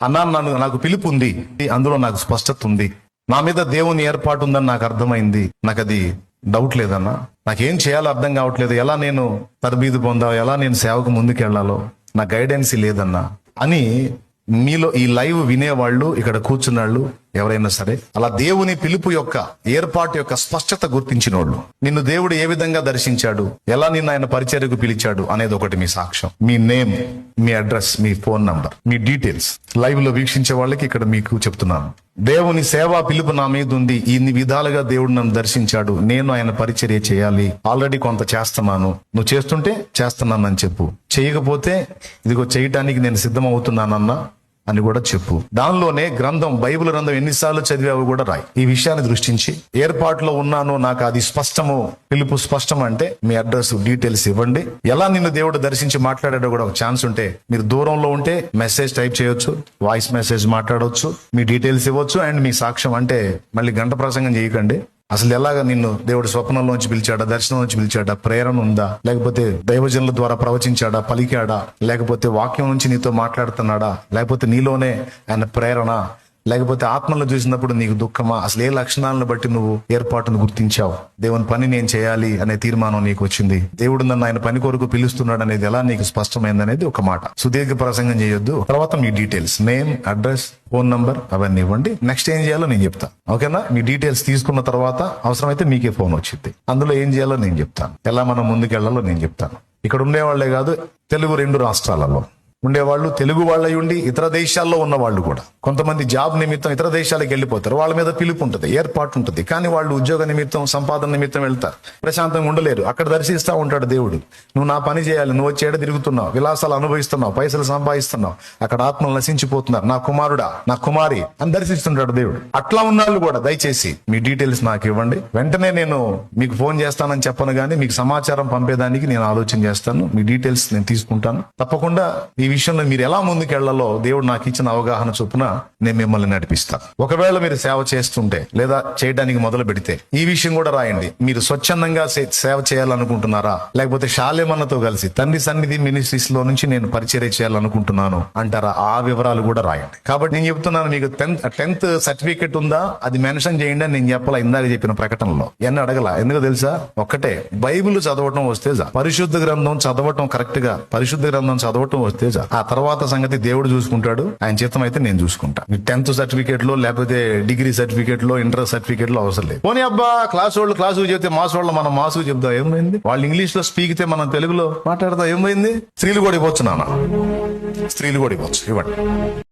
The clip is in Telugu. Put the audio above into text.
అన్నా నాకు పిలుపు ఉంది, అందులో నాకు స్పష్టత ఉంది, నా మీద దేవుని ఏర్పాటు ఉందని నాకు అర్థమైంది, నాకు అది డౌట్ లేదన్నా, నాకేం చేయాలో అర్థం కావట్లేదు, ఎలా నేను తరబీదు పొందాలో, ఎలా నేను సేవకు ముందుకు వెళ్ళాలో నా గైడెన్స్ లేదన్నా అని మీలో ఈ లైవ్ వినేవాళ్ళు, ఇక్కడ కూర్చున్నాళ్ళు ఎవరైనా సరే అలా దేవుని పిలుపు యొక్క ఏర్పాటు యొక్క స్పష్టత గుర్తించిన వాళ్ళు, నిన్ను దేవుడు ఏ విధంగా దర్శించాడు, ఎలా నిన్ను ఆయన పరిచర్యకు పిలిచాడు అనేది ఒకటి మీ సాక్ష్యం, మీ నేమ్, మీ అడ్రస్, మీ ఫోన్ నంబర్, మీ డీటెయిల్స్ లైవ్ లో వీక్షించే వాళ్ళకి ఇక్కడ మీకు చెప్తున్నాను. దేవుని సేవా పిలుపు నా మీద ఉంది, ఇన్ని విధాలుగా దేవుడు నన్ను దర్శించాడు, నేను ఆయన పరిచర్య చేయాలి, ఆల్రెడీ కొంత చేస్తున్నాను, నువ్వు చేస్తుంటే చేస్తున్నానని చెప్పు, చేయకపోతే ఇదిగో చేయటానికి నేను సిద్ధమవుతున్నానన్నా అని కూడా చెప్పు. దానిలోనే గ్రంథం, బైబిల్ గ్రంథం ఎన్నిసార్లు చదివావు కూడా రాయి. ఈ విషయాన్ని దృష్టించి ఏర్పాటులో ఉన్నాను, నాకు అది స్పష్టము, పిలుపు స్పష్టం అంటే మీ అడ్రస్, డీటెయిల్స్ ఇవ్వండి. ఎలా నిన్ను దేవుడు దర్శించి మాట్లాడాడో కూడా ఒక ఛాన్స్ ఉంటే, మీరు దూరంలో ఉంటే మెసేజ్ టైప్ చేయొచ్చు, వాయిస్ మెసేజ్ మాట్లాడవచ్చు, మీ డీటెయిల్స్ ఇవ్వచ్చు అండ్ మీ సాక్ష్యం. అంటే మళ్ళీ గంట ప్రసంగం చేయకండి. అసలు ఎలాగా నిన్ను దేవుడు స్వప్నంలోంచి పిలిచాడా, దర్శనంలోంచి పిలిచాడా, ప్రేరణ ఉందా, లేకపోతే దైవజనుల ద్వారా ప్రవచించాడా, పలికాడా, లేకపోతే వాక్యం నుంచి నీతో మాట్లాడుతున్నాడా, లేకపోతే నీలోనే ఆయన ప్రేరణ, లేకపోతే ఆత్మలో చూసినప్పుడు నీకు దుఃఖమా, అసలు ఏ లక్షణాలను బట్టి నువ్వు ఏర్పాటును గుర్తించావు, దేవుని పని నేను చేయాలి అనే తీర్మానం నీకు వచ్చింది, దేవుడు నన్ను ఆయన పని కొరకు పిలుస్తున్నాడు అనేది ఎలా నీకు స్పష్టమైంది అనేది ఒక మాట. సుదీర్ఘ ప్రసంగం చేయొద్దు. తర్వాత మీ details, name, address, phone number అవన్నీ ఇవ్వండి. నెక్స్ట్ ఏం చేయాలో నేను చెప్తా, ఓకేనా? మీ డీటెయిల్స్ తీసుకున్న తర్వాత అవసరమైతే మీకే ఫోన్ వచ్చింది, అందులో ఏం చేయాలో నేను చెప్తాను, ఎలా మనం ముందుకెళ్లాలో నేను చెప్తాను. ఇక్కడ ఉండేవాళ్లే కాదు, తెలుగు 2 రాష్ట్రాలలో ఉండేవాళ్ళు, తెలుగు వాళ్ళై ఉండి ఇతర దేశాల్లో ఉన్న వాళ్ళు కూడా, కొంతమంది జాబ్ నిమిత్తం ఇతర దేశాలకు వెళ్ళిపోతారు, వాళ్ళ మీద పిలుపు ఉంటుంది, ఏర్పాటు ఉంటుంది, కానీ వాళ్ళు ఉద్యోగ నిమిత్తం, సంపాదన నిమిత్తం వెళ్తారు, ప్రశాంతంగా ఉండలేరు. అక్కడ దర్శిస్తా ఉంటాడు దేవుడు, నువ్వు నా పని చేయాలి, నువ్వు వచ్చి ఏడ తిరుగుతున్నావు, విలాసాలు అనుభవిస్తున్నావు, పైసలు సంపాదిస్తున్నావు, అక్కడ ఆత్మలు నశించిపోతున్నారు, నా కుమారుడా, నా కుమారి అని దర్శిస్తుంటాడు దేవుడు. అట్లా ఉన్నాళ్ళు కూడా దయచేసి మీ డీటెయిల్స్ నాకు ఇవ్వండి. వెంటనే నేను మీకు ఫోన్ చేస్తానని చెప్పను, కానీ మీకు సమాచారం పంపేదానికి నేను ఆలోచన చేస్తాను. మీ డీటెయిల్స్ నేను తీసుకుంటాను. తప్పకుండా ఈ విషయంలో మీరు ఎలా ముందుకెళ్లాలో దేవుడు నాకు ఇచ్చిన అవగాహన చొప్పున నేను మిమ్మల్ని నడిపిస్తాను. ఒకవేళ మీరు సేవ చేస్తుంటే లేదా చేయడానికి మొదలు పెడితే ఈ విషయం కూడా రాయండి. మీరు స్వచ్ఛందంగా సేవ చేయాలనుకుంటున్నారా, లేకపోతే శాలేమన్నతో కలిసి తండ్రి సన్నిధి మినిస్ట్రీస్ లో నుంచి నేను పరిచర్య చేయాలనుకుంటున్నాను అంటారా, ఆ వివరాలు కూడా రాయండి. కాబట్టి నేను చెప్తున్నాను, మీకు 10th సర్టిఫికెట్ ఉందా అది మెన్షన్ చేయండి అని నేను చెప్పాలా ఇందాక చెప్పిన ప్రకటనలో. ఎన్ని అడగల, ఎందుకు తెలుసా? ఒక్కటే, బైబిల్ చదవటం వస్తే పరిశుద్ధ గ్రంథం చదవటం, కరెక్ట్ గా పరిశుద్ధ గ్రంథం చదవటం వస్తే ఆ తర్వాత సంగతి దేవుడు చూసుకుంటాడు, ఆయన చిత్తం అయితే నేను చూసుకుంటా. 10th సర్టిఫికేట్ లో, లేకపోతే డిగ్రీ సర్టిఫికేట్ లో, ఇంటర్ సర్టిఫికేట్ లో అవసరం లేదు. పోనీ అబ్బా క్లాస్ వాళ్ళు క్లాసు చెప్తే మాస్ వాళ్ళు మనం మాసుకు చెప్దాం, ఏమైంది? వాళ్ళు ఇంగ్లీష్ లో స్పీకితే మనం తెలుగులో మాట్లాడదాం, ఏమైంది? స్త్రీలు కూడా ఇవ్వచ్చు నాన్న, స్త్రీలు కూడా ఇవ్వచ్చు, ఇవ్వండి.